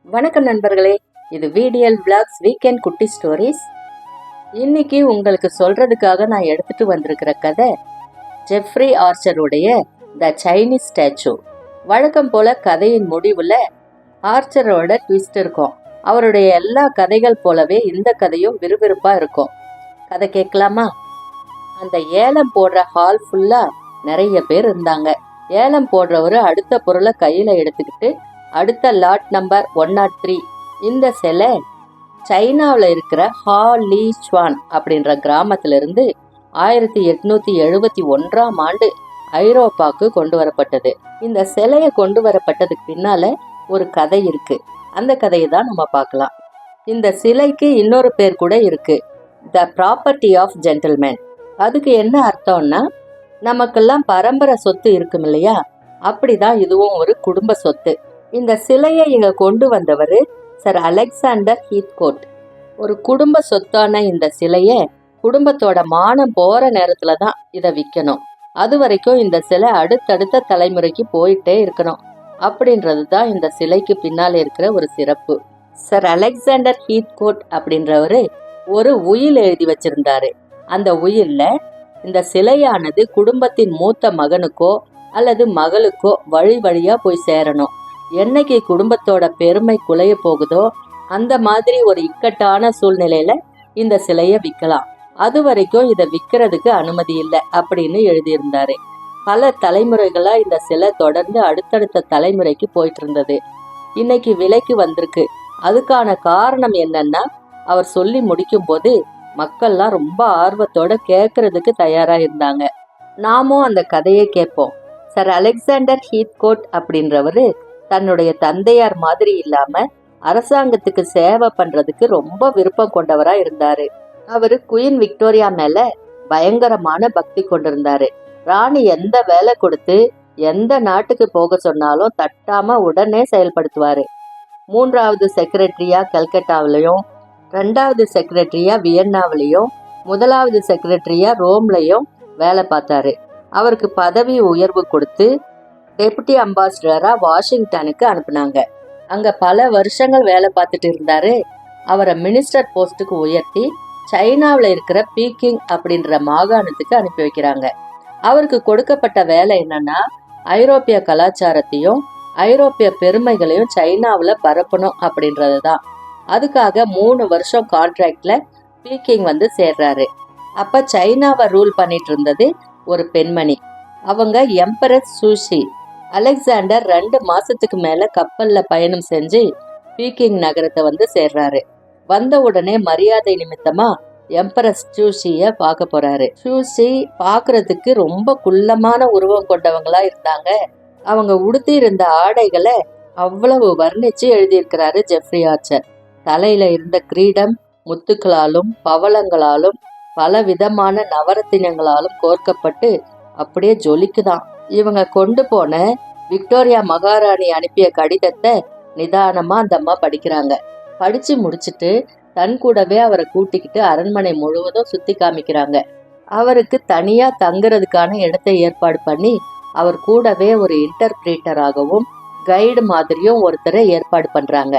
வணக்கம் நண்பர்களே, இது VDL Vlogs வீக்கெண்ட் குட்டி ஸ்டோரிஸ். இன்னைக்கு உங்களுக்கு சொல்றதுக்காக நான் எடுத்துட்டு வந்திருக்கிற கதை ஜெஃப்ரி ஆர்ச்சருடைய த சைனீஸ் ஸ்டாச்சு. வழக்கம் போல கதையின் முடிவுல ஆர்ச்சரோட ட்விஸ்ட் இருக்கும். அவருடைய எல்லா கதைகள் போலவே இந்த கதையும் விறுவிறுப்பா இருக்கும். கதை கேட்கலாமா? அந்த ஏலம் போடுற ஹால் ஃபுல்லா நிறைய பேர் இருந்தாங்க. ஏலம் போடுறவரு அடுத்த பொருளை கையில எடுத்துக்கிட்டு அடுத்த லாட் நம்பர் 103 இந்த சிலை சைனாவில் இருக்கிற ஹா லீ ஸ்வான் அப்படின்ற கிராமத்திலிருந்து 1871ஆம் ஆண்டு ஐரோப்பாவுக்கு கொண்டு வரப்பட்டது. இந்த சிலையை கொண்டு வரப்பட்டதுக்கு பின்னால ஒரு கதை இருக்கு. அந்த கதையை தான் நம்ம பார்க்கலாம். இந்த சிலைக்கு இன்னொரு பேர் கூட இருக்கு, த ப்ராப்பர்ட்டி ஆஃப் ஜென்டில்மேன். அதுக்கு என்ன அர்த்தம்னா, நமக்கெல்லாம் பரம்பரை சொத்து இருக்கும் இல்லையா, அப்படிதான் இதுவும் ஒரு குடும்ப சொத்து. இந்த சிலையை இங்க கொண்டு வந்தவர் சர் அலெக்சாண்டர் ஹீத்கோட். ஒரு குடும்ப சொத்தான இந்த சிலையை குடும்பத்தோட மானம் போற நேரத்துல தான் இதை விற்கணும். அது வரைக்கும் இந்த சிலை அடுத்தடுத்த தலைமுறைக்கு போயிட்டே இருக்கணும் அப்படின்றது தான் இந்த சிலைக்கு பின்னால இருக்கிற ஒரு சிறப்பு. சர் அலெக்சாண்டர் ஹீத்கோட் அப்படின்றவரு ஒரு உயில் எழுதி வச்சிருந்தாரு. அந்த உயில்ல இந்த சிலையானது குடும்பத்தின் மூத்த மகனுக்கோ அல்லது மகளுக்கோ வழி வழியா போய் சேரணும். என்னைக்கு குடும்பத்தோட பெருமை குலைய போகுதோ அந்த மாதிரி ஒரு இக்கட்டான சூழ்நிலையில இந்த சிலையை விற்கலாம். அது வரைக்கும் இதை விற்கிறதுக்கு அனுமதி இல்லை அப்படின்னு எழுதியிருந்தாரு. பல தலைமுறைகளா இந்த சிலை தொடர்ந்து அடுத்தடுத்த தலைமுறைக்கு போயிட்டு இருந்தது. இன்னைக்கு விலைக்கு வந்திருக்கு. அதுக்கான காரணம் என்னன்னா, அவர் சொல்லி முடிக்கும் போது மக்கள்லாம் ரொம்ப ஆர்வத்தோட கேட்கறதுக்கு தயாரா இருந்தாங்க. நாமும் அந்த கதையை கேட்போம். சர் அலெக்சாண்டர் ஹீத்கோட் அப்படின்றவரு தன்னுடைய தந்தையார் மாதிரி இல்லாம அரசாங்கத்துக்கு சேவை பண்றதுக்கு ரொம்ப விருப்பம் கொண்டவரா இருந்தாரு. அவரு குயின் விக்டோரியா மேல பயங்கரமான பக்தி கொண்டிருந்தாரு. ராணி எந்த வேலை கொடுத்து எந்த நாட்டுக்கு போக சொன்னாலும் தட்டாம உடனே செயல்படுத்துவாரு. 3வது செக்ரட்டரியா கல்கட்டாவிலையும், 2வது செக்ரட்டரியா வியன்னாவிலையும், 1வது செக்ரட்டரியா ரோம்லையும் வேலை பார்த்தாரு. அவருக்கு பதவி உயர்வு கொடுத்து டெபுட்டி அம்பாசிடரா வாஷிங்டனுக்கு அனுப்புனாங்க. அங்க பல வருஷங்கள் வேலை பார்த்துட்டு இருந்தாரு. அவரை மினிஸ்டர் போஸ்டுக்கு உயர்த்தி சைனாவில் இருக்கிற பீக்கிங் அப்படின்ற மாகாணத்துக்கு அனுப்பி வைக்கிறாங்க. அவருக்கு கொடுக்கப்பட்ட வேலை என்னன்னா, ஐரோப்பிய கலாச்சாரத்தையும் ஐரோப்பிய பெருமைகளையும் சைனாவில் பரப்பணும் அப்படின்றது தான். அதுக்காக 3 வருஷம் கான்ட்ராக்ட்ல பீக்கிங் வந்து சேர்றாரு. அப்ப சைனாவை ரூல் பண்ணிட்டு இருந்தது ஒரு பெண்மணி. அவங்க எம்பரஸ் சூசி. அலெக்சாண்டர் 2 மாசத்துக்கு மேல கப்பல்ல பயணம் செஞ்சு பீக்கிங் நகரத்தை வந்து சேர்றாரு. வந்த உடனே மரியாதை நிமித்தமா எம்பரஸ் சூசிய பார்க்க போறாரு. சூசி பாக்குறதுக்கு ரொம்ப குள்ளமான உருவம் கொண்டவங்களா இருந்தாங்க. அவங்க உடுத்தி இருந்த ஆடைகளை அவ்வளவு வர்ணிச்சு எழுதியிருக்கிறாரு ஜெஃப்ரி ஆர்ச்சர். தலையில இருந்த கிரீடம் முத்துக்களாலும் பவளங்களாலும் பல விதமான நவரத்தினங்களாலும் கோர்க்கப்பட்டு அப்படியே ஜொலிக்குதான். இவங்க கொண்டு போன விக்டோரியா மகாராணி அனுப்பிய கடிதத்தை நிதானமா அந்த அம்மா படிக்கிறாங்க. படிச்சு முடிச்சுட்டு தன் கூடவே அவரை கூட்டிக்கிட்டு அரண்மனை முழுவதும் சுத்தி காமிக்கிறாங்க. அவருக்கு தனியா தங்குறதுக்கான இடத்தை ஏற்பாடு பண்ணி அவர் கூடவே ஒரு இன்டர்பிரேட்டராகவும் கைடு மாதிரியும் ஒருத்தரை ஏற்பாடு பண்றாங்க.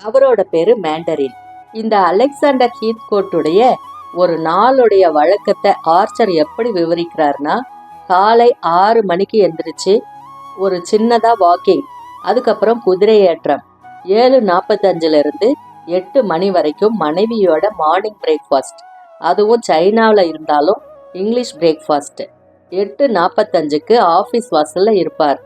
அவரோட பேரு மேண்டரின். இந்த அலெக்சாண்டர் ஹீத்கோட்டுடைய ஒரு நாளுடைய வழக்கத்தை ஆர்ச்சர் எப்படி விவரிக்கிறார்னா, காலை 6 மணிக்கு எந்திரிச்சு ஒரு சின்னதா வாக்கிங், அதுக்கப்புறம் குதிரை ஏற்றம், 7:45 இருந்து 8 மணி வரைக்கும் மனைவியோட மார்னிங் பிரேக்ஃபாஸ்ட், அதுவும் சைனாவில் இருந்தாலும் இங்கிலீஷ் பிரேக்ஃபாஸ்ட். 8:45க்கு ஆஃபீஸ் வாசல்ல இருப்பார்.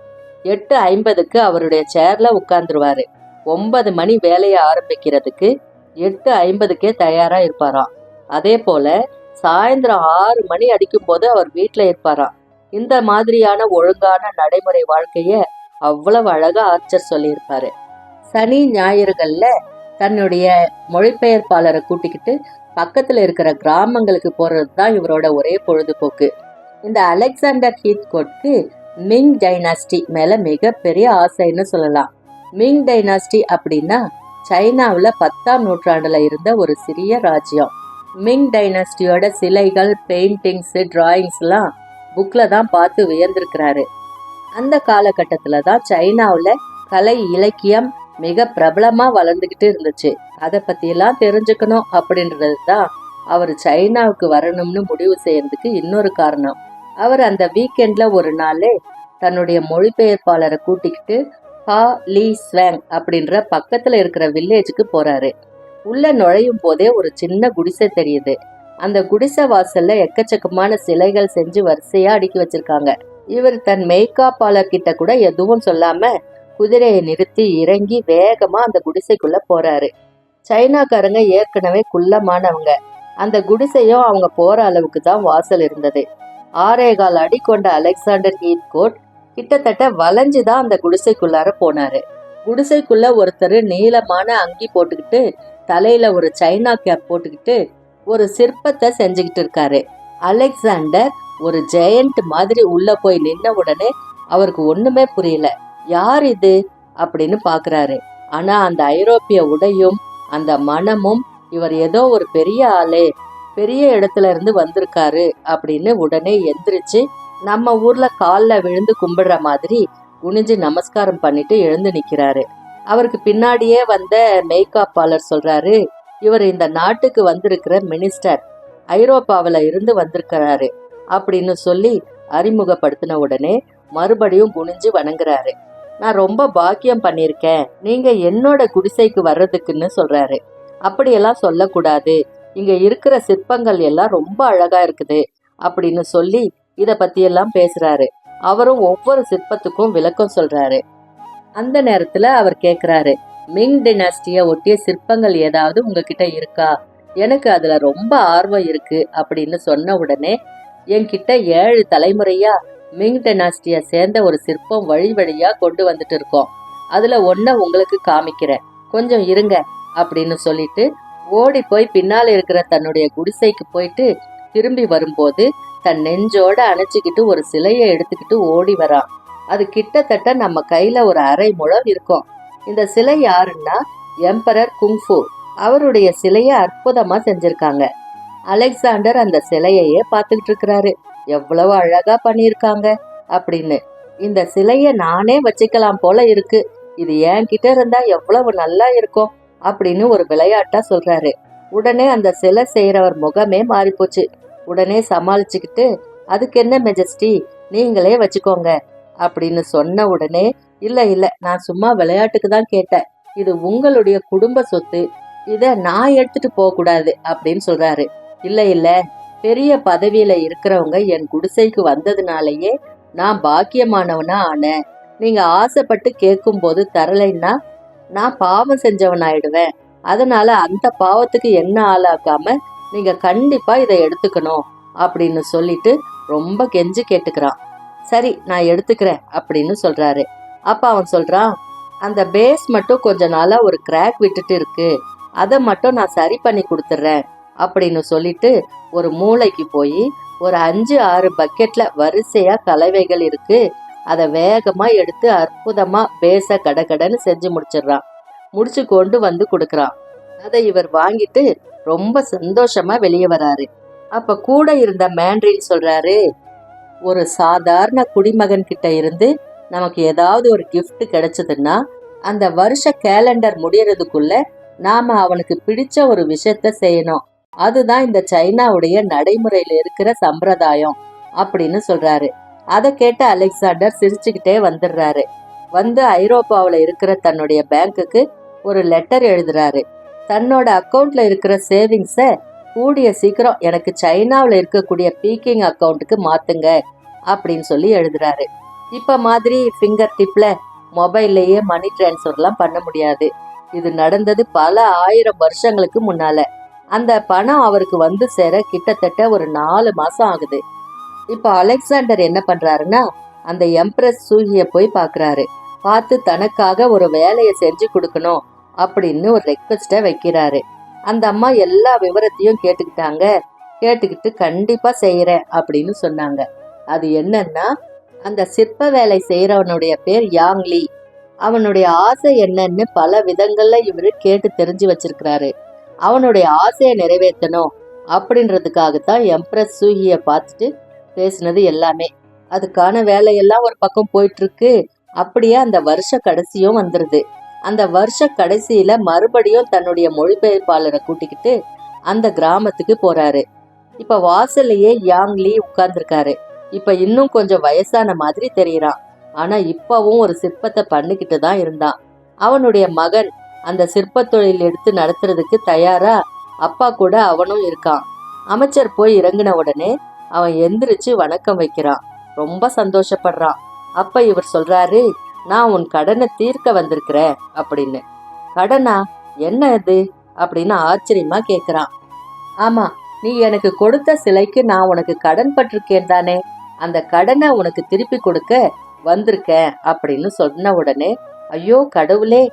8:50க்கு அவருடைய சேர்ல உட்கார்ந்துருவாரு. 9 மணி வேலையை ஆரம்பிக்கிறதுக்கு 8:50க்கே தயாரா இருப்பாராம். அதே போல சாயந்தரம் 6 மணி அடிக்கும் போது அவர் வீட்டுல இருப்பாராம். இந்த மாதிரியான ஒழுங்கான நடைமுறை வாழ்க்கைய அவ்வளவு அழகா ஆர்ச்சர் சொல்லியிருப்பாரு. சனி ஞாயிறுகள்ல தன்னுடைய மொழிபெயர்ப்பாளரை கூட்டிக்கிட்டு பக்கத்துல இருக்கிற கிராமங்களுக்கு போறது தான் இவரோட ஒரே பொழுதுபோக்கு. இந்த அலெக்சாண்டர் ஹீத்கோட்க்கு மிங் டைனாஸ்டி மேல மிகப்பெரிய ஆசைன்னு சொல்லலாம். மிங் டைனாஸ்டி அப்படின்னா சைனாவில் 10ஆம் நூற்றாண்டுல இருந்த ஒரு சிறிய ராஜ்யம். மிங் டைனாஸ்டியோட சிலைகள், பெயிண்டிங்ஸ், டிராயிங்ஸ் எல்லாம் புக்ல தான் பார்த்து வியந்திருக்கிறாரு. அந்த காலகட்டத்துல தான் சைனாவில் கலை, இலக்கியம், மிக பிரபலமா வளர்ந்துகிட்டு இருந்துச்சு. அதை பத்தியெல்லாம் தெரிஞ்சுக்கணும் அப்படின்றது தான் அவர் சைனாவுக்கு வரணும்னு முடிவு செய்யறதுக்கு இன்னொரு காரணம். அவர் அந்த வீக்கெண்ட்ல ஒரு நாள் தன்னுடைய மொழிபெயர்ப்பாளரை கூட்டிக்கிட்டு ஹா லீ ஸ்வாங் அப்படின்ற பக்கத்துல இருக்கிற வில்லேஜுக்கு போறாரு. உள்ள நுழையும் போதே ஒரு சின்ன குடிசை தெரியுது. அந்த குடிசை வாசல்ல எக்கச்சக்கமான சிலைகள் செஞ்சு வரிசையா அடுக்கி வச்சிருக்காங்க. இவர் தன் மெய்காப்பாளர் கிட்ட கூட எதுவும் சொல்லாம குதிரையை நிறுத்தி இறங்கி வேகமா அந்த குடிசைக்குள்ள போறாரு. சைனாக்காரங்க ஏற்கனவே குள்ளமானவங்க. அந்த குடிசையும் அவங்க போற அளவுக்கு தான் வாசல் இருந்தது. 6.25 அடி கொண்ட அலெக்சாண்டர் ஹீத்கோட் கிட்டத்தட்ட வளைஞ்சுதான் அந்த குடிசைக்குள்ளார போனாரு. குடிசைக்குள்ள ஒருத்தர் நீளமான அங்கி போட்டுக்கிட்டு தலையில ஒரு சைனா கேப் போட்டுக்கிட்டு ஒரு சிற்பத்தை செஞ்சுக்கிட்டு இருக்காரு. அலெக்சாண்டர் ஒரு ஜெயண்ட் மாதிரி உள்ள போய் நின்ன உடனே அவருக்கு ஒண்ணுமே புரியல. யார் இது அப்படின்னு பாக்குறாரு. ஆனா அந்த ஐரோப்பிய உடையும் அந்த மனமும் இவர் ஏதோ ஒரு பெரிய ஆளே, பெரிய இடத்துல இருந்து வந்திருக்காரு அப்படின்னு உடனே எந்திரிச்சு நம்ம ஊர்ல கால்ல விழுந்து கும்பிடுற மாதிரி குனிஞ்சு நமஸ்காரம் பண்ணிட்டு எழுந்து நிக்கிறாரு. அவருக்கு பின்னாடியே வந்த மெய்காப்பாளர் சொல்றாரு, இவர் இந்த நாட்டுக்கு வந்திருக்கிற மினிஸ்டர், ஐரோப்பாவில இருந்து வந்திருக்கிறாரு அப்படின்னு சொல்லி அறிமுகப்படுத்தின உடனே மறுபடியும் குனிஞ்சு வணங்குறாரு. நான் ரொம்ப பாக்கியம் பண்ணியிருக்கேன், நீங்க என்னோட குடிசைக்கு வர்றதுக்குன்னு சொல்றாரு. அப்படியெல்லாம் சொல்லக்கூடாது, இங்க இருக்கிற சிற்பங்கள் எல்லாம் ரொம்ப அழகா இருக்குது அப்படின்னு சொல்லி இத பத்தியெல்லாம் பேசுறாரு. அவரும் ஒவ்வொரு சிற்பத்துக்கும் விளக்கம் சொல்றாரு. அந்த நேரத்துல அவர் கேக்குறாரு, மிங் டினாஸ்டிய ஒட்டிய சிற்பங்கள் ஏதாவது உங்ககிட்ட இருக்கா? எனக்கு அதுல ரொம்ப ஆர்வம் இருக்கு அப்படின்னு சொன்ன உடனே, என்கிட்ட 7 தலைமுறையா மிங் டினாஸ்டிய சேர்ந்த ஒரு சிற்பம் வழி வழியா கொண்டு வந்துட்டு இருக்கோம். அதுல ஒன்ன உங்களுக்கு காமிக்கிறேன், கொஞ்சம் இருங்க அப்படின்னு சொல்லிட்டு ஓடி போய் பின்னால இருக்கிற தன்னுடைய குடிசைக்கு போயிட்டு திரும்பி வரும்போது தன் நெஞ்சோட அணைச்சிக்கிட்டு ஒரு சிலையை எடுத்துக்கிட்டு ஓடி வரான். அது கிட்டத்தட்ட நம்ம கையில ஒரு 1/2 முழம் இருக்கும். இந்த சிலை யாருன்னா எம்பரர் குங்ஃபு. அவருடைய சிலையை அற்புதமா செஞ்சிருக்காங்க. அலெக்சாண்டர் அந்த சிலையையே பார்த்துக்கிட்டு இருக்கிறாரு. எவ்வளவு அழகா பண்ணியிருக்காங்க அப்படின்னு. இந்த சிலைய நானே வச்சுக்கலாம் போல இருக்கு, இது என்கிட்ட இருந்தா எவ்வளவு நல்லா இருக்கும் அப்படின்னு ஒரு விளையாட்டா சொல்றாரு. உடனே அந்த சிலை செய்யறவர் முகமே மாறி போச்சு. உடனே சமாளிச்சுக்கிட்டு, அதுக்கு என்ன மெஜஸ்டி, நீங்களே வச்சுக்கோங்க அப்படின்னு சொன்ன உடனே, இல்ல இல்ல, நான் சும்மா விளையாட்டுக்கு தான் கேட்டேன், இது உங்களுடைய குடும்ப சொத்து, இத நான் எடுத்துட்டு போக கூடாது அப்படின்னு சொல்றாரு. இல்ல இல்ல, பெரிய பதவியில இருக்கிறவங்க என் குடிசைக்கு வந்ததுனாலயே நான் பாக்கியமானவனா ஆனேன். நீங்க ஆசைப்பட்டு கேட்கும் போது தரலைன்னா நான் பாவம் செஞ்சவனாயிடுவேன். அதனால அந்த பாவத்துக்கு என்ன ஆளாக்காம நீங்க கண்டிப்பா இதை எடுத்துக்கணும் அப்படின்னு சொல்லிட்டு ரொம்ப கெஞ்சி கேட்டுக்கிறான். சரி, நான் எடுத்துக்கிறேன் அப்படின்னு சொல்றாரு. அப்ப அவன் சொல்றான், அந்த பேஸ் மட்டும் கொஞ்ச நாளா ஒரு கிராக் விட்டுட்டு இருக்கு, அதை மட்டும் நான் சரி பண்ணி கொடுத்துட்றேன் அப்படின்னு சொல்லிட்டு ஒரு மூளைக்கு போய் ஒரு 5-6 பக்கெட்ல வரிசையா கலவைகள் இருக்கு, அதை வேகமா எடுத்து அற்புதமா பேஸ கடகடன்னு செஞ்சு முடிச்சிடுறான். முடிச்சு கொண்டு வந்து கொடுக்கறான். அதை இவர் வாங்கிட்டு ரொம்ப சந்தோஷமா வெளியே வராரு. அப்ப கூட இருந்த மேண்ட்ரின் சொல்றாரு, ஒரு சாதாரண குடிமகன் கிட்ட இருந்து நமக்கு ஏதாவது ஒரு கிஃப்ட் கிடைச்சதுன்னா அந்த வருஷ கேலண்டர் முடியறதுக்குள்ள நாம அவனுக்கு பிடிச்ச ஒரு விஷயத்த செய்யணும். அதுதான் இந்த சைனாவுடைய நடைமுறையில இருக்கிற சம்பிரதாயம் அப்படின்னு சொல்றாரு. அதை கேட்ட அலெக்சாண்டர் சிரிச்சுக்கிட்டே வந்துடுறாரு. வந்து ஐரோப்பாவில் இருக்கிற தன்னுடைய பேங்க்குக்கு ஒரு லெட்டர் எழுதுறாரு. தன்னோட அக்கௌண்ட்ல இருக்கிற சேவிங்ஸை கூடிய சீக்கிரம் எனக்கு சைனாவில் இருக்கக்கூடிய பீக்கிங் அக்கௌண்ட்டுக்கு மாத்துங்க அப்படின்னு சொல்லி எழுதுறாரு. இப்ப மாதிரி ஃபிங்கர் டிப்ல மொபைல்லையே மணி டிரான்ஸ்ஃபர்லாம் பண்ண முடியாது. இது நடந்தது பல 1000 வருஷங்களுக்கு முன்னால. அந்த பணம் அவருக்கு வந்து சேர கிட்டத்தட்ட ஒரு 4 மாசம் ஆகுது. இப்ப அலெக்சாண்டர் என்ன பண்றாருன்னா, அந்த எம்ப்ரஸ் சூகிய போய் பாக்குறாரு. பார்த்து தனக்காக ஒரு வேலையை செஞ்சு கொடுக்கணும் அப்படின்னு ஒரு ரெக்வெஸ்ட வைக்கிறாரு. அந்த அம்மா எல்லா விவரத்தையும் கேட்டுக்கிட்டாங்க. கேட்டுக்கிட்டு கண்டிப்பா செய்யறேன் அப்படின்னு சொன்னாங்க. அது என்னன்னா, அந்த சிற்ப வேலை செய்யறவனுடைய பேர் யாங்லி. அவனுடைய ஆசை என்னன்னு பல விதங்கள்ல இவரு கேட்டு தெரிஞ்சு வச்சிருக்கிறாரு. அவனுடைய ஆசையை நிறைவேற்றணும் அப்படின்றதுக்காகத்தான் எம்ப்ரஸ் சூகிய பார்த்துட்டு பேசினது எல்லாமே. அதுக்கான வேலையெல்லாம் ஒரு பக்கம் போயிட்டு இருக்கு. அப்படியே அந்த வருஷ கடைசியும் வந்துருது. அந்த வருஷ கடைசியில மறுபடியும் தன்னுடைய மொழிபெயர்ப்பாளரை கூட்டிக்கிட்டு அந்த கிராமத்துக்கு போறாரு. இப்ப வாசல்லையே யாங் லீ உட்கார்ந்துருக்காரு. இப்ப இன்னும் கொஞ்சம் வயசான மாதிரி தெரியறான். ஆனா இப்பவும் ஒரு சிற்பத்தை பண்ணிக்கிட்டு தான் இருந்தான். அவனுடைய மகன் அந்த சிற்ப தொழில் எடுத்து நடத்துறதுக்கு தயாரா அப்பா கூட அவனும் இருக்கான். அமைச்சர் போய் இறங்கின உடனே அவன் எந்திரிச்சு வணக்கம் வைக்கிறான். ரொம்ப சந்தோஷப்படுறான். அப்ப இவர் சொல்றாரு, நான் உன் கடனை தீர்க்க வந்திருக்கிறேன் அப்படின்னு. கடனா? என்ன இது அப்படின்னு ஆச்சரியமா கேக்குறான். ஆமா, நீ எனக்கு கொடுத்த சிலைக்கு நான் உனக்கு கடன் பட்டிருக்கேன் தானே, அந்த கடனை உனக்கு திருப்பி கொடுக்க வந்திருக்கேன் அப்படின்னு சொன்ன உடனே, ஐயோ கடவுளே,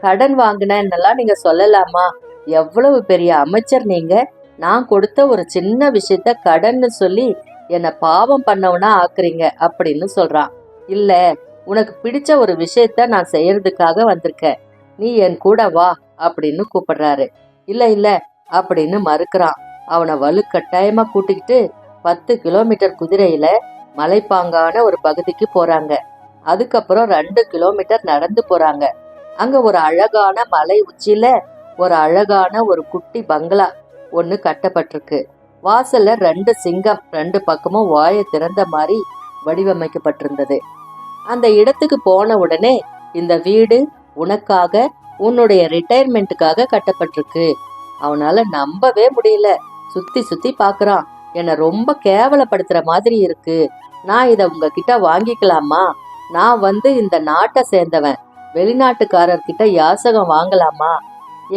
கடன் வாங்கினேன்னெல்லாம் நீங்க சொல்லலாமா? எவ்வளவு பெரிய அமைச்சர் நீங்க! நான் கொடுத்த ஒரு சின்ன விஷயத்த கடன்னு சொல்லி என்னை பாவம் பண்ணவனா ஆக்குறீங்க அப்படின்னு சொல்றான். இல்ல, உனக்கு பிடிச்ச ஒரு விஷயத்த நான் செய்யறதுக்காக வந்திருக்கேன், நீ என் கூட வா அப்படின்னு கூப்பிடுறாரு. இல்ல இல்ல அப்படின்னு மறுக்கிறான். அவனை வலுக்கட்டாயமா கூட்டிக்கிட்டு 10 கிலோமீட்டர் குதிரையில மலைப்பாங்கான ஒரு பகுதிக்கு போறாங்க. அதுக்கப்புறம் 2 கிலோமீட்டர் நடந்து போறாங்க. அங்க ஒரு அழகான மலை உச்சியில ஒரு அழகான ஒரு குட்டி பங்களா ஒண்ணு கட்டப்பட்டிருக்கு. வாசல்ல 2 சிங்கம் 2 பக்கமும் வாயை திறந்த மாதிரி வடிவமைக்கப்பட்டிருந்தது. அந்த இடத்துக்கு போன உடனே, இந்த வீடு உனக்காக, உன்னுடைய ரிட்டையர்மெண்ட்டுக்காக கட்டப்பட்டிருக்கு. அவனால நம்பவே முடியல. சுத்தி சுத்தி பாக்குறான். என்னை ரொம்ப கேவலப்படுத்துற மாதிரி இருக்கு. நான் இத உங்ககிட்ட வாங்கிக்கலாமா? நான் இந்த நாட்டை சேர்ந்தவன், வெளிநாட்டுக்காரர்கிட்ட யாசகம் வாங்கலாமா?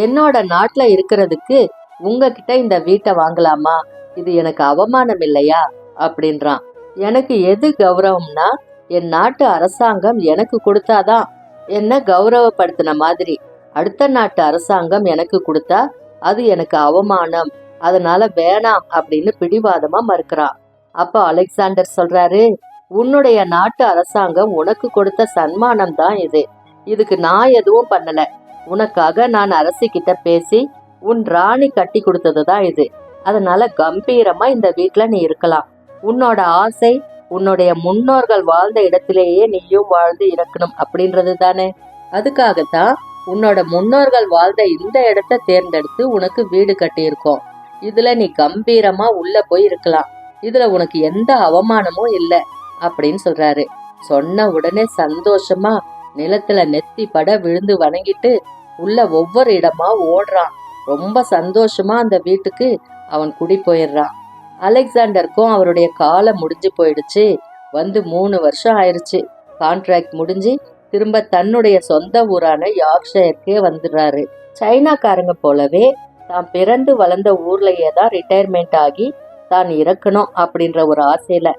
என்னோட நாட்டுல இருக்கிறதுக்கு உங்ககிட்ட இந்த வீட்டை வாங்கலாமா? இது எனக்கு அவமானம் இல்லையா அப்படின்றான். எனக்கு எது கௌரவம்னா, என் நாட்டு அரசாங்கம் எனக்கு கொடுத்தாதான் என்ன கௌரவப்படுத்தின மாதிரி, அடுத்த நாட்டு அரசாங்கம் எனக்கு கொடுத்தா அது எனக்கு அவமானம், அதனால வேணாம் அப்படின்னு பிடிவாதமா மறுக்கிறான். அப்ப அலெக்சாண்டர் சொல்றாரு, உன்னுடைய நாட்டு அரசாங்கம் உனக்கு கொடுத்த சன்மானம் தான் இது. இதுக்கு நான் எதுவும் பண்ணல. உனக்காக நான் அரசி கிட்ட பேசி உன் ராணி கட்டி கொடுத்ததுதான் இது. அதனால கம்பீரமா இந்த வீட்டுல நீ இருக்கலாம். உன்னோட ஆசை உன்னுடைய முன்னோர்கள் வாழ்ந்த இடத்திலேயே நீயும் வாழ்ந்து இருக்கணும் அப்படின்றது தானே. அதுக்காகத்தான் உன்னோட முன்னோர்கள் வாழ்ந்த இந்த இடத்த தேர்ந்தெடுத்து உனக்கு வீடு கட்டியிருக்கோம். இதுல நீ கம்பீரமா உள்ள போய் இருக்கலாம். இதுல உனக்கு எந்த அவமானமும் இல்லை அப்படின்னு சொல்றாரு. சொன்ன உடனே சந்தோஷமா நிலத்துல நெத்தி பட விழுந்து வணங்கிட்டு உள்ள ஒவ்வொரு இடமா ஓடுறான். ரொம்ப சந்தோஷமா அந்த வீட்டுக்கு அவன் குடி போயிடுறான். அலெக்சாண்டருக்கும் அவருடைய காலம் முடிஞ்சு போயிடுச்சு. 3 வருஷம் ஆயிடுச்சு. கான்ட்ராக்ட் முடிஞ்சு திரும்ப தன்னுடைய சொந்த ஊரான யார்க்ஷயருக்கே வந்துடுறாரு. சைனாக்காரங்க போலவே தான் பிறந்து வளர்ந்த ஊர்லயே தான் ரிட்டையர்மெண்ட் ஆகி தான் இறக்கணும் அப்படின்ற ஒரு ஆசையில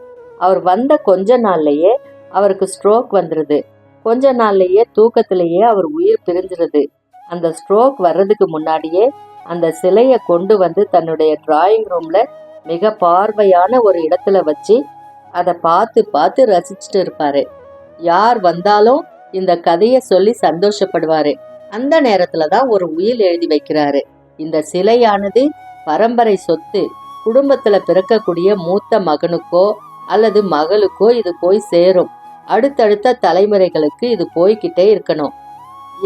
அவர் வந்த கொஞ்ச நாள்லயே அவருக்கு ஸ்ட்ரோக் வந்துருது. கொஞ்ச நாள்லயே தூக்கத்திலேயே அவர் உயிர் பிரிஞ்சிருது. அந்த ஸ்ட்ரோக் வர்றதுக்கு முன்னாடியே அந்த சிலைய கொண்டு வந்து தன்னுடைய டிராயிங் ரூம்ல மிக பார்வையான ஒரு இடத்துல வச்சு அதை பார்த்து பார்த்து ரசிச்சுட்டு இருப்பாரு. யார் வந்தாலும் இந்த கதையை சொல்லி சந்தோஷப்படுவாரு. அந்த நேரத்துலதான் ஒரு உயில் எழுதி வைக்கிறாரு. இந்த சிலையானது பரம்பரை சொத்து. குடும்பத்துல பிறக்கக்கூடிய மூத்த மகனுக்கோ அல்லது மகளுக்கோ இது போய் சேரும். அடுத்தடுத்த தலைமுறைகளுக்கு இது போய்கிட்டே இருக்கணும்.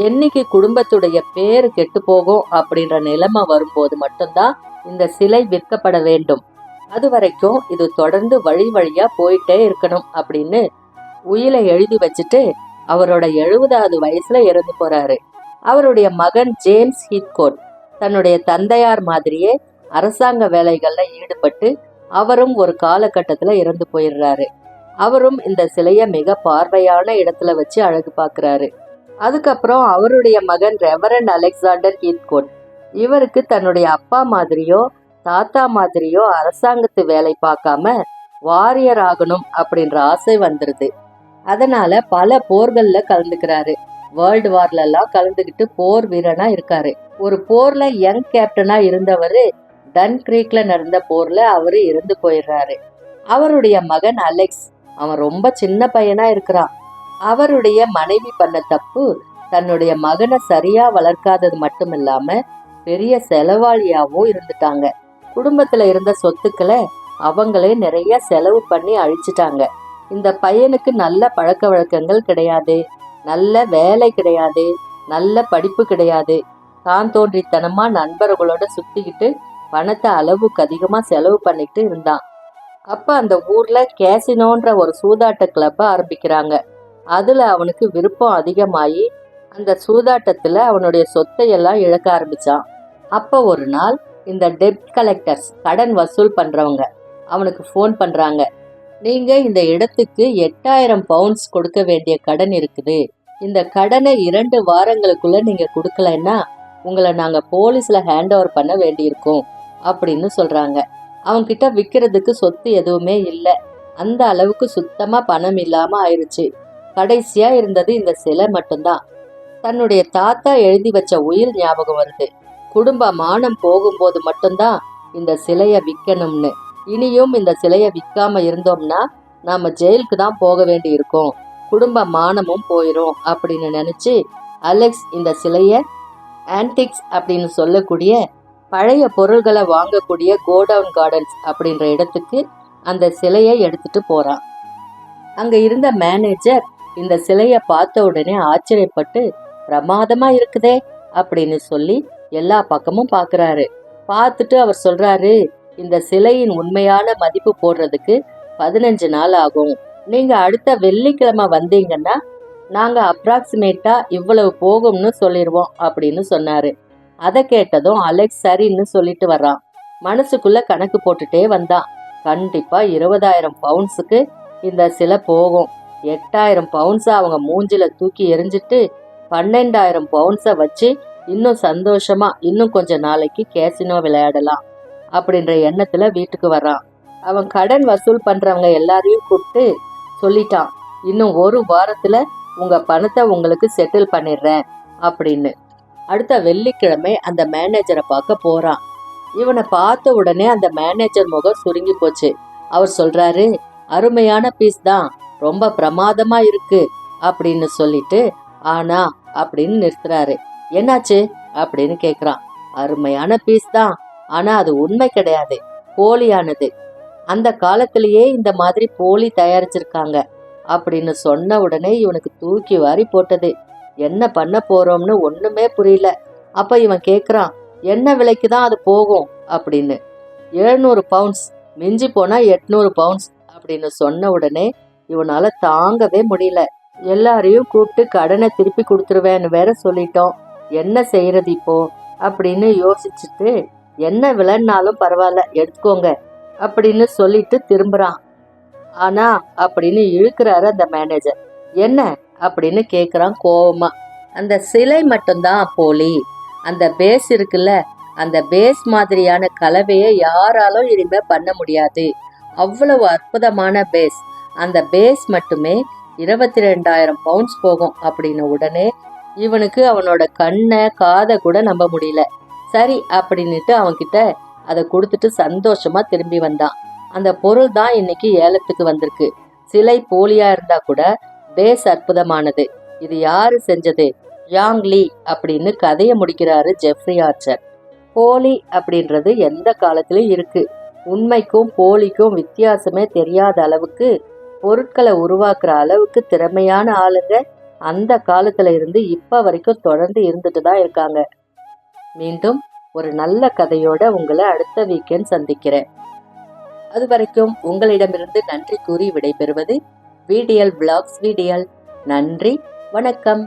என்னைக்கு குடும்பத்துடைய பேரு கெட்டு போகும் அப்படின்ற நிலைமை வரும்போது மட்டும்தான் இந்த சிலை விற்கப்பட வேண்டும். அது வரைக்கும் இது தொடர்ந்து வழி வழியா போயிட்டே இருக்கணும் அப்படின்னு உயிலை எழுதி வச்சுட்டு அவரோட 70வது வயசுல இறந்து போறாரு. அவருடைய மகன் ஜேம்ஸ் ஹீத்கோட் தன்னுடைய தந்தையார் மாதிரியே அரசாங்க வேலைகள்ல ஈடுபட்டு அவரும் ஒரு காலகட்டத்துல இறந்து போயிடுறாரு. அவரும் இந்த சிலைய மிக பார்வையான இடத்துல வச்சு அழகு பார்க்கிறாரு. அதுக்கப்புறம் அவருடைய மகன் ரெவரண்ட் அலெக்சாண்டர் ஹீத்கோட், இவருக்கு தன்னுடைய அப்பா மாதிரியோ தாத்தா மாதிரியோ அரசாங்கத்து வேலை பார்க்காம வாரியர் ஆகணும் அப்படின்ற ஆசை வந்துருது. அதனால பல போர்கள்ல கலந்துக்கிறாரு. வேர்ல்டு வார்ல எல்லாம் கலந்துகிட்டு போர் வீரனா இருக்காரு. ஒரு போர்ல யங் கேப்டனா இருந்தவரு டன் கிரீக்ல நடந்த போர்ல அவரு இறந்து போயிடுறாரு. அவருடைய மகன் அலெக்ஸ், அவன் ரொம்ப சின்ன பையனா இருக்கிறான். அவருடைய மனைவி பண்ண தப்பு, தன்னுடைய மகனை சரியா வளர்க்காதது மட்டும் இல்லாம பெரிய செலவாளியாவும் இருந்துட்டாங்க. குடும்பத்துல இருந்த சொத்துக்களை அவங்களே நிறைய செலவு பண்ணி அழிச்சிட்டாங்க. இந்த பையனுக்கு நல்ல பழக்க வழக்கங்கள் கிடையாது, நல்ல வேலை கிடையாது, நல்ல படிப்பு கிடையாது. தான் தோன்றித்தனமா நண்பர்களோட சுத்திக்கிட்டு பணத்தை அளவுக்கு அதிகமா செலவு பண்ணிக்கிட்டு இருந்தான். அப்ப அந்த ஊர்ல கேசினோன்ற ஒரு சூதாட்ட கிளப்ப ஆரம்பிக்கிறாங்க. அதுல அவனுக்கு விருப்பம் அதிகமாயி அந்த சூதாட்டத்துல அவனுடைய சொத்தை எல்லாம் இழக்க ஆரம்பிச்சான். அப்ப ஒரு நாள் இந்த டெப்ட் கலெக்டர்ஸ், கடன் வசூல் பண்றவங்க, அவனுக்கு ஃபோன் பண்றாங்க. நீங்க இந்த இடத்துக்கு 8000 பவுண்ட்ஸ் கொடுக்க வேண்டிய கடன் இருக்குது. இந்த கடனை 2 வாரங்களுக்குள்ள நீங்க கொடுக்கலன்னா உங்களை நாங்க போலீஸ்ல ஹேண்ட் ஓவர் பண்ண வேண்டியிருக்கோம் அப்படின்னு சொல்றாங்க. அவன்கிட்ட விற்கிறதுக்கு சொத்து எதுவுமே இல்லை. அந்த அளவுக்கு சுத்தமா பணம் இல்லாம ஆயிருச்சு. கடைசியா இருந்தது இந்த சிலை மட்டும்தான். தன்னுடைய தாத்தா எழுதி வச்ச உயில் ஞாபகம் வருது. குடும்ப மானம் போகும்போது மட்டும்தான் இந்த சிலைய விற்கணும்னு. இனியும் இந்த சிலைய விற்காம இருந்தோம்னா நாம ஜெயிலுக்கு தான் போக வேண்டி இருக்கும். குடும்ப மானமும் போயிரும் அப்படின்னு நினைச்சு அலெக்ஸ் இந்த சிலைய ஆன்டிக்ஸ் அப்படின்னு சொல்லக்கூடிய பழைய பொருள்களை வாங்கக்கூடிய கோடவுன் கார்டன்ஸ் அப்படின்ற இடத்துக்கு அந்த சிலையை எடுத்துட்டு போறான். அங்க இருந்த மேனேஜர் இந்த சிலைய பார்த்த உடனே ஆச்சரியப்பட்டு, பிரமாதமா இருக்குதே அப்படின்னு சொல்லி எல்லா பக்கமும் பாக்குறாரு. பார்த்துட்டு அவர் சொல்றாரு, இந்த சிலையின் உண்மையான மதிப்பு போடுறதுக்கு 15 நாள் ஆகும். நீங்க அடுத்த வெள்ளிக்கிழமை வந்தீங்கன்னா நாங்க அப்ராக்சிமேட்டா இவ்வளவு போகும்னு சொல்லிடுவோம் அப்படின்னு சொன்னாரு. அதை கேட்டதும் அலெக்ஸ் சரின்னு சொல்லிட்டு வர்றான். மனசுக்குள்ள கணக்கு போட்டுட்டே வந்தான். கண்டிப்பா 20,000 பவுண்ட்ஸுக்கு இந்த சிலை போகும். 8,000 பவுண்ட்ஸை அவங்க மூஞ்சில தூக்கி எரிஞ்சிட்டு 12,000 பவுண்ட்ஸை வச்சு இன்னும் சந்தோஷமா இன்னும் கொஞ்ச நாளைக்கு கேசினோ விளையாடலாம் அப்படின்ற எண்ணத்துல வீட்டுக்கு வர்றான். அவன் கடன் வசூல் பண்றவங்க எல்லாரையும் கூப்பிட்டு சொல்லிட்டான், இன்னும் 1 வாரத்துல உங்க பணத்தை உங்களுக்கு செட்டில் பண்ணிடுறேன் அப்படின்னு. அடுத்த வெள்ளிக்கிழமை அந்த மேனேஜரை பார்க்க போறான். இவனை பார்த்த உடனே அந்த மேனேஜர் முகம் சுருங்கி போச்சு. அவர் சொல்றாரு, அருமையான பீஸ் தான், ரொம்ப பிரமாதமா இருக்கு அப்படின்னு சொல்லிட்டு ஆனா அப்படின்னு நிறுத்துறாரு. என்னாச்சு அப்படின்னு கேக்குறான். அருமையான பீஸ் தான், ஆனா அது உண்மை கிடையாது, போலியானது. அந்த காலத்திலேயே இந்த மாதிரி போலி தயாரிச்சிருக்காங்க அப்படின்னு சொன்ன உடனே இவனுக்கு தூக்கி வாரி போட்டது. என்ன பண்ண போறோம்னு ஒண்ணுமே புரியல. அப்ப இவன் கேக்குறான், என்ன விலைக்கு தான் அது போகும் அப்படின்னு. 700 பவுண்ட்ஸ், மிஞ்சி போனா 800 பவுண்ட்ஸ் அப்படின்னு சொன்ன உடனே இவனால தாங்கவே முடியல. எல்லாரையும் கூப்பிட்டு கடனை திருப்பி கொடுத்துருவேன்னு வேற சொல்லிட்டோம், என்ன செய்யறது இப்போ அப்படின்னு யோசிச்சுட்டு, என்ன விலைன்னாலும் பரவாயில்ல எடுத்துக்கோங்க அப்படின்னு சொல்லிட்டு திரும்புறான். ஆனா அப்படின்னு இழுக்கிறாரு அந்த மேனேஜர். என்ன அப்படின்னு கேக்குறான் கோவமா. அந்த சிலை மட்டும்தான் போலி. அந்த பேஸ் இருக்குல்ல, அந்த பேஸ் மாதிரியான கலவையை யாராலும் இனிமே பண்ண முடியாது. அவ்வளவு அற்புதமான பேஸ். அந்த பேஸ் மட்டுமே 22,000 பவுண்ட்ஸ் போகும் அப்படின்னு உடனே இவனுக்கு அவனோட கண்ணை காதை கூட நம்ப முடியல. சரி அப்படின்னுட்டு அவன்கிட்ட அதை கொடுத்துட்டு சந்தோஷமா திரும்பி வந்தான். அந்த பொருள் தான் இன்னைக்கு ஏலத்துக்கு வந்திருக்கு. சிலை போலியா இருந்தா கூட பேஸ் அற்புதமானது. இது யாரு செஞ்சது? யாங் லீ அப்படின்னு கதையை முடிக்கிறாரு ஜெஃப்ரி ஆர்ச்சர். போலி அப்படின்றது எந்த காலத்திலயும் இருக்கு. உண்மைக்கும் போலிக்கும் வித்தியாசமே தெரியாத அளவுக்கு பொருட்களை உருவாக்குற அளவுக்கு திறமையான ஆளுங்க அந்த காலத்துல இருந்து இப்ப வரைக்கும் தொடர்ந்து இருந்துட்டு தான் இருக்காங்க. மீண்டும் ஒரு நல்ல கதையோட உங்களை அடுத்த வீக்கெண்ட் சந்திக்கிறேன். அது வரைக்கும் உங்களிடமிருந்து நன்றி கூறி விடைபெறுவது VDL Vlogs VDL. நன்றி, வணக்கம்.